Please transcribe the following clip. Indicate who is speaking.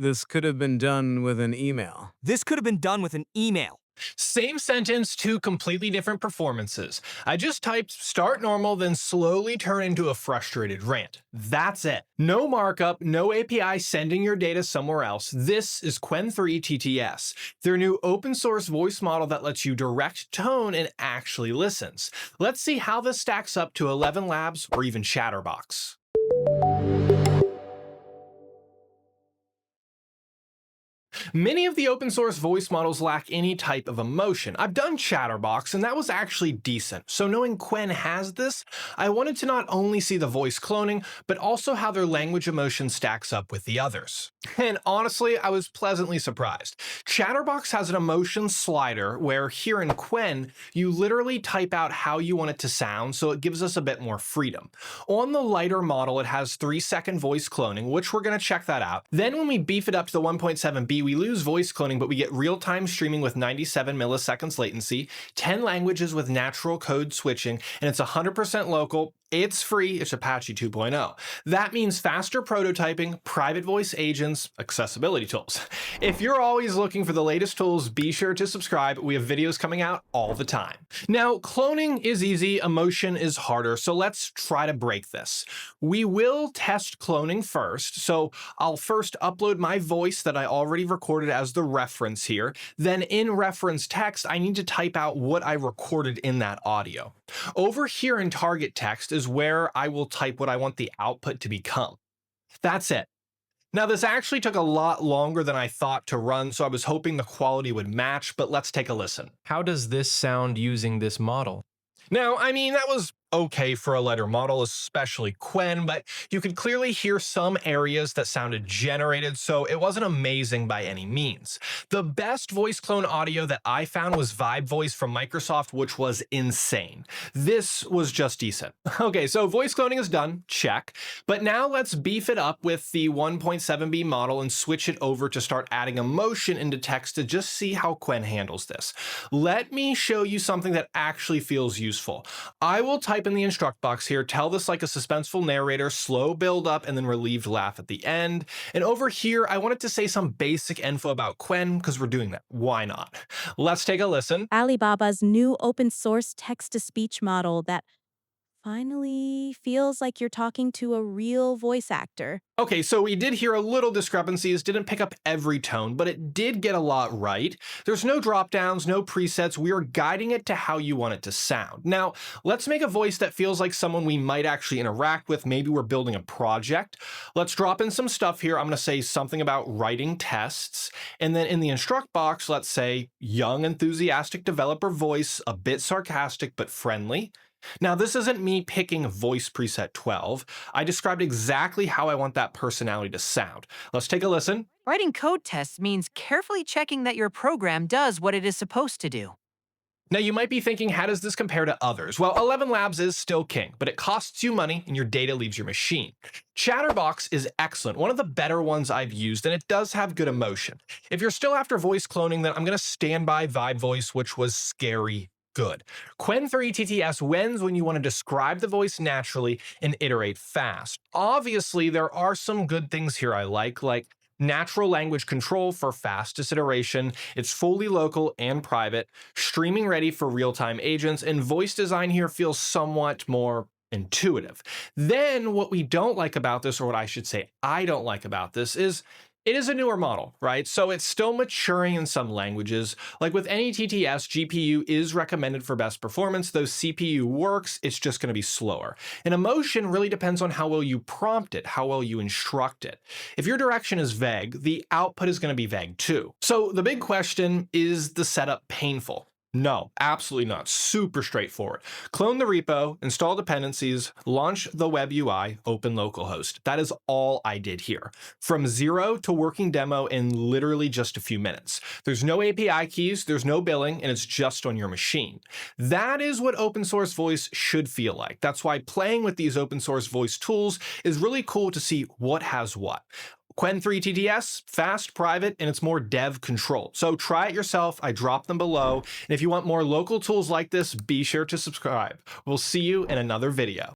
Speaker 1: This could have been done with an email.
Speaker 2: This could have been done with an email.
Speaker 3: Same sentence, two completely different performances. I just typed start normal, then slowly turn into a frustrated rant. That's it. No markup, no API sending your data somewhere else. This is Qwen 3 TTS, their new open source voice model that lets you direct tone and actually listens. Let's see how this stacks up to ElevenLabs or even Chatterbox. Many of the open source voice models lack any type of emotion. I've done Chatterbox and that was actually decent. So knowing Qwen has this, I wanted to not only see the voice cloning, but also how their language emotion stacks up with the others. And honestly, I was pleasantly surprised. Chatterbox has an emotion slider where here in Qwen, you literally type out how you want it to sound, so it gives us a bit more freedom. On the lighter model, it has 3-second voice cloning, which we're going to check that out. Then when we beef it up to the 1.7B, we lose voice cloning, but we get real-time streaming with 97 milliseconds latency, 10 languages with natural code switching, and it's 100% local. It's free, it's Apache 2.0. That means faster prototyping, private voice agents, accessibility tools. If you're always looking for the latest tools, be sure to subscribe. We have videos coming out all the time. Now, cloning is easy, emotion is harder, so let's try to break this. We will test cloning first, so I'll first upload my voice that I already recorded as the reference here. Then in reference text, I need to type out what I recorded in that audio. Over here in target text is where I will type what I want the output to become. That's it. Now, this actually took a lot longer than I thought to run, so I was hoping the quality would match, but let's take a listen.
Speaker 4: How does this sound using this model?
Speaker 3: Now, I mean, that was okay for a lighter model, especially Qwen, but you could clearly hear some areas that sounded generated, so it wasn't amazing by any means. The best voice clone audio that I found was Vibe Voice from Microsoft, which was insane. This was just decent. Okay, so voice cloning is done, check. But now let's beef it up with the 1.7B model and switch it over to start adding emotion into text to just see how Qwen handles this. Let me show you something that actually feels useful. I will type in the instruct box here, tell this like a suspenseful narrator, slow build up, and then relieved laugh at the end. And over here, I wanted to say some basic info about Qwen because we're doing that. Why not? Let's take a listen.
Speaker 5: Alibaba's new open source text-to-speech model that finally feels like you're talking to a real voice actor.
Speaker 3: Okay, so we did hear a little discrepancies, didn't pick up every tone, but it did get a lot right. There's no drop downs, no presets. We are guiding it to how you want it to sound. Now, let's make a voice that feels like someone we might actually interact with. Maybe we're building a project. Let's drop in some stuff here. I'm going to say something about writing tests. And then in the instruct box, let's say young, enthusiastic developer voice, a bit sarcastic, but friendly. Now, this isn't me picking voice preset 12. I described exactly how I want that personality to sound. Let's take a listen.
Speaker 6: Writing code tests means carefully checking that your program does what it is supposed to do.
Speaker 3: Now, you might be thinking, how does this compare to others? Well, ElevenLabs is still king, but it costs you money and your data leaves your machine. Chatterbox is excellent, one of the better ones I've used, and it does have good emotion. If you're still after voice cloning, then I'm going to stand by Vibe Voice, which was scary good. Qwen 3 TTS wins when you want to describe the voice naturally and iterate fast. Obviously, there are some good things here I like natural language control for fastest iteration. It's fully local and private, streaming ready for real-time agents, and voice design here feels somewhat more intuitive. Then what we don't like about this, or what I should say I don't like about this, is it is a newer model, right? So it's still maturing in some languages. Like with any TTS, GPU is recommended for best performance, though CPU works, it's just gonna be slower. And emotion really depends on how well you prompt it, how well you instruct it. If your direction is vague, the output is gonna be vague too. So the big question, is the setup painful? No, absolutely not. Super straightforward. Clone the repo, install dependencies, launch the web UI, open localhost. That is all I did here. From zero to working demo in literally just a few minutes. There's no API keys, there's no billing, and it's just on your machine. That is what open source voice should feel like. That's why playing with these open source voice tools is really cool to see what has what. Qwen 3 TTS, fast, private, and it's more dev controlled. So try it yourself. I dropped them below. And if you want more local tools like this, be sure to subscribe. We'll see you in another video.